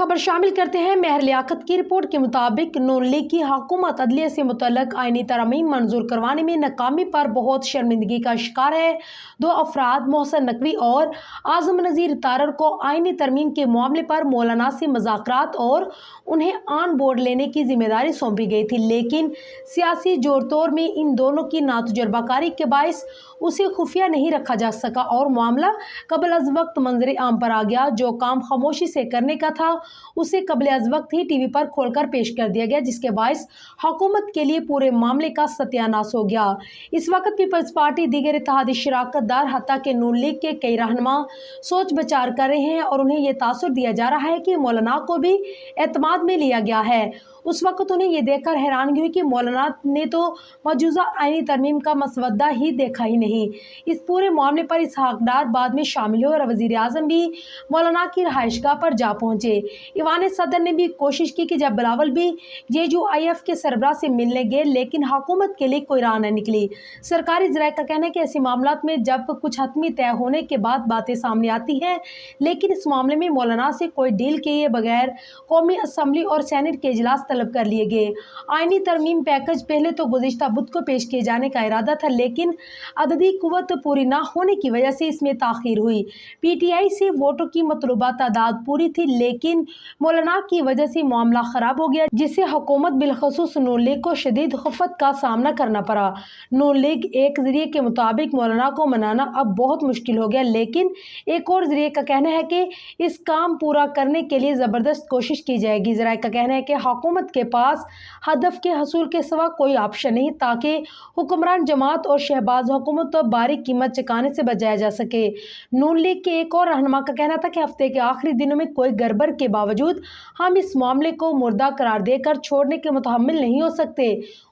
खबर शामिल करते हैं। मेहर लियाकत की रिपोर्ट के मुताबिक नून लीग की हुकूमत अदलिया से मुतल्लक आईनी तरमीम मंजूर करवाने में नाकामी पर बहुत शर्मिंदगी का शिकार है। दो अफराद मोहसन नकवी और आजम नज़ीर तारर को आईनी तरमीम के मामले पर मौलाना से मुज़ाकरात और उन्हें ऑन बोर्ड लेने की जिम्मेदारी सौंपी गई थी, लेकिन सियासी जोर तोड़ में इन दोनों की नातजुर्बाकारी के बायस उसे खुफिया नहीं रखा जा सका और मामला कबल अज वक्त मंजर आम पर आ गया। जो काम खामोशी से करने का था उसे कबल अज वक्त ही टीवी पर खोलकर पेश कर दिया गया, जिसके बायस हुकूमत के लिए पूरे मामले का सत्यानाश हो गया। इस वक्त पीपल्स पार्टी दीगर इत्तेहादी शराकत दार हत्ता के नून लीग के कई रहनुमा सोच विचार कर रहे हैं और उन्हें यह तासुर दिया जा रहा है कि मौलाना को भी एतमाद में लिया गया है। उस वक्त उन्हें यह देखकर हैरानगी हुई कि मौलाना ने तो मौजूदा आईनी तरमीम का मसवदा ही देखा ही नहीं। इस पूरे मामले पर इसहाक डार बाद में शामिल हुए और वजीर आजम भी मौलाना की रहायशगाह पर जा पहुंचे। ईवान सदर ने भी कोशिश की कि जब बिलावल भी JUIF के सरबराह से मिलने गए, लेकिन हुकूमत के लिए कोई राह न निकली। सरकारी ज़राए का कहना है कि ऐसे मामलों में जब कुछ हतमी तय होने के बाद बातें सामने आती हैं, लेकिन इस मामले में मौलाना से कोई डील किए बगैर कौमी असम्बली और सेनेट के इजलास तलब कर लिए गए। आईनी तरमीम पैकेज पहले तो गुज़िश्ता बुध को पेश किए जाने का इरादा था, लेकिन अददी कुव्वत पूरी ना होने की वजह से इसमें ताख़ीर हुई। PTI से वोटों की मतलूबा तादाद पूरी थी, लेकिन मौलाना की वजह से मामला ख़राब हो गया, जिससे हुकूमत बिलखसूस नून लीग को शदीद खफत का सामना करना पड़ा। नून लीग एक ज़रिए के मुताबिक मौलाना को मनाना अब बहुत मुश्किल हो गया, लेकिन एक और ज़रिए का कहना है कि इस काम पूरा करने के लिए ज़बरदस्त कोशिश की जाएगी। ज़राए का कहना है कि हुकूमत के पास हदफ के हसूल के सिवा कोई ऑप्शन नहीं, ताकि हुक्मरान जमात और शहबाज हुकूमत तो बारीक कीमत चुकाने से बचाया जा सके। नून लीग के एक और रहनुमा का कहना था कि हफ्ते के आखिरी दिनों में कोई गड़बड़ के बावजूद हम इस मामले को मुर्दा करार देकर छोड़ने के मुतहम्मिल नहीं हो सकते।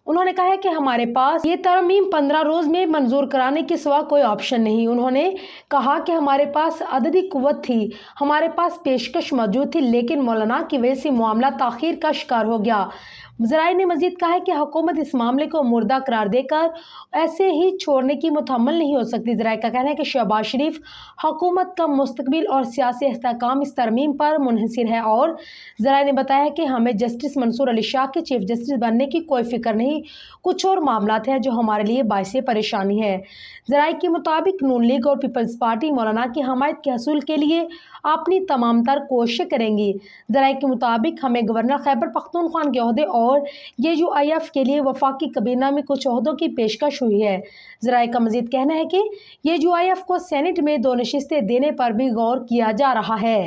उन्होंने कहा है कि हमारे पास ये तरमीम 15 रोज में मंजूर कराने के सिवा कोई ऑप्शन नहीं। उन्होंने कहा कि हमारे पास अददी कुव्वत थी, हमारे पास पेशकश मौजूद थी, लेकिन मौलाना की वजह से मामला ताख़ीर का शिकार हो गया। ज़राए ने मजीद कहा है कि हुकूमत इस मामले को मुर्दा करार देकर ऐसे ही छोड़ने की मुतहम्मिल नहीं हो सकती। ज़राए का कहना है कि शहबाज शरीफ हुकूमत का मुस्तकबिल और सियासी इस्तेहकाम इस तरमीम पर मुनहसर है और ज़राए ने बताया कि हमें जस्टिस मंसूर अली शाह के चीफ जस्टिस बनने की कोई फिक्र नहीं, कुछ और मामलात हैं जो हमारे लिए बाइस परेशानी है। ज़राए के मुताबिक नून लीग और पीपल्स पार्टी मौलाना की हमायत के हसूल के लिए अपनी तमाम तर कोशिश करेंगी। ज़राए के मुताबिक हमें गवर्नर खैबर पख्तूनख्वा के ओहदे और JUIF के लिए वफाकी कबीना में कुछ ओहदों की पेशकश हुई है। ज़राए का मजीद कहना है कि JUIF को सेनेट में 2 नशिस्तें देने पर भी गौर किया जा रहा है।